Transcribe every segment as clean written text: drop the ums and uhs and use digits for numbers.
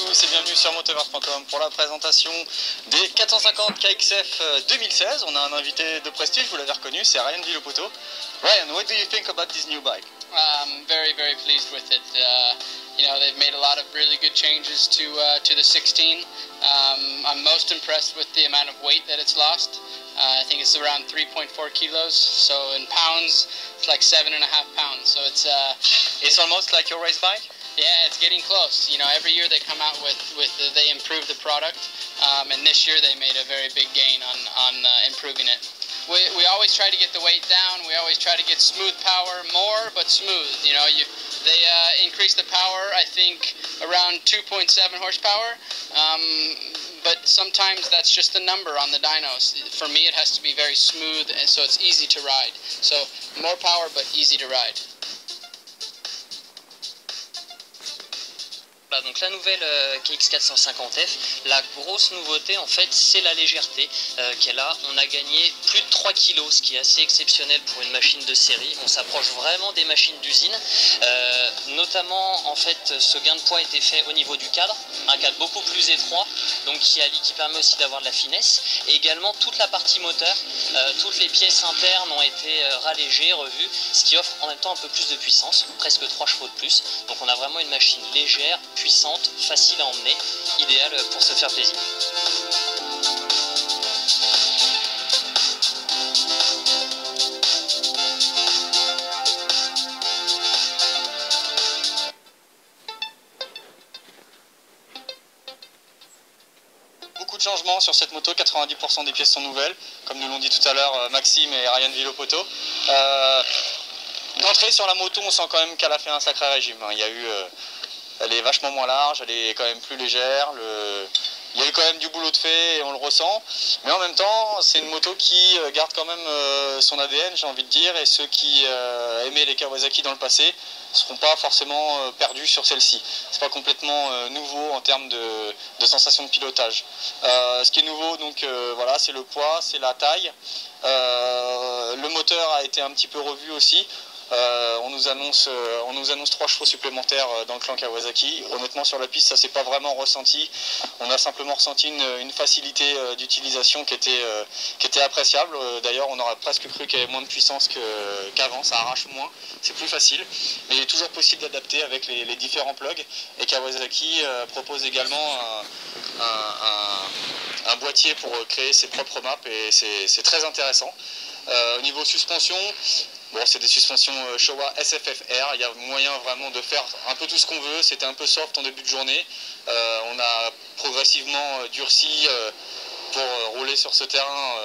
tous et bienvenue sur motoverse.com pour la présentation des 450 KXF 2016. On a un invité de prestige, vous l'avez reconnu, c'est Ryan Villopoto. Ryan, what do you think about this new bike? Very pleased with it. They've made a lot of really good changes to the 16. I'm most impressed with the amount of weight that it's lost. I think it's around 3.4 kilos, so in pounds, it's like 7.5 pounds. So It's almost like your race bike? Yeah, it's getting close. Every year they come out they improve the product, and this year they made a very big gain on improving it. We always try to get the weight down. We always try to get smooth power, more but smooth. They increase the power, I think, around 2.7 horsepower. But sometimes that's just the number on the dynos. For me, it has to be very smooth, and so it's easy to ride. So more power, but easy to ride. Voilà, donc la nouvelle KX450F, la grosse nouveauté en fait c'est la légèreté qu'elle a. On a gagné plus de 3 kg, ce qui est assez exceptionnel pour une machine de série. On s'approche vraiment des machines d'usine. Notamment en fait ce gain de poids a été fait au niveau du cadre, un cadre beaucoup plus étroit, donc qui permet aussi d'avoir de la finesse. Et également toute la partie moteur, toutes les pièces internes ont été rallégées, revues, ce qui offre en même temps un peu plus de puissance, presque 3 chevaux de plus. Donc on a vraiment une machine légère, puissante, facile à emmener, idéale pour se faire plaisir. Beaucoup de changements sur cette moto, 90% des pièces sont nouvelles, comme nous l'ont dit tout à l'heure Maxime et Ryan Villopoto. D'entrée sur la moto, on sent quand même qu'elle a fait un sacré régime. Il y a eu... Elle est vachement moins large, elle est quand même plus légère, il y a eu quand même du boulot de fait et on le ressent, mais en même temps c'est une moto qui garde quand même son ADN, j'ai envie de dire, et ceux qui aimaient les Kawasaki dans le passé ne seront pas forcément perdus sur celle-ci. C'est pas complètement nouveau en termes de sensation de pilotage. Ce qui est nouveau, donc voilà, c'est le poids, c'est la taille. Le moteur a été un petit peu revu aussi. On nous annonce 3 chevaux supplémentaires dans le clan Kawasaki. Honnêtement sur la piste ça s'est pas vraiment ressenti. On a simplement ressenti une facilité d'utilisation qui était appréciable. D'ailleurs on aurait presque cru qu'il y avait moins de puissance qu'avant, ça arrache moins, c'est plus facile. Mais il est toujours possible d'adapter avec les différents plugs. Et Kawasaki propose également un boîtier pour créer ses propres maps et c'est très intéressant. Au niveau suspension, bon, c'est des suspensions Showa SFFR, il y a moyen vraiment de faire un peu tout ce qu'on veut, c'était un peu soft en début de journée, on a progressivement durci pour rouler sur ce terrain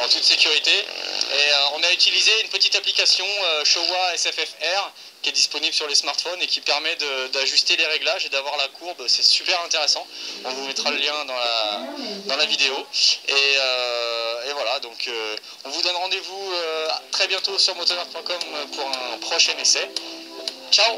en toute sécurité, et on a utilisé une petite application Showa SFFR qui est disponible sur les smartphones et qui permet d'ajuster les réglages et d'avoir la courbe, c'est super intéressant. On vous mettra le lien dans la vidéo et voilà, donc on vous donne rendez-vous très bientôt sur motoverse.com pour un prochain essai. Ciao!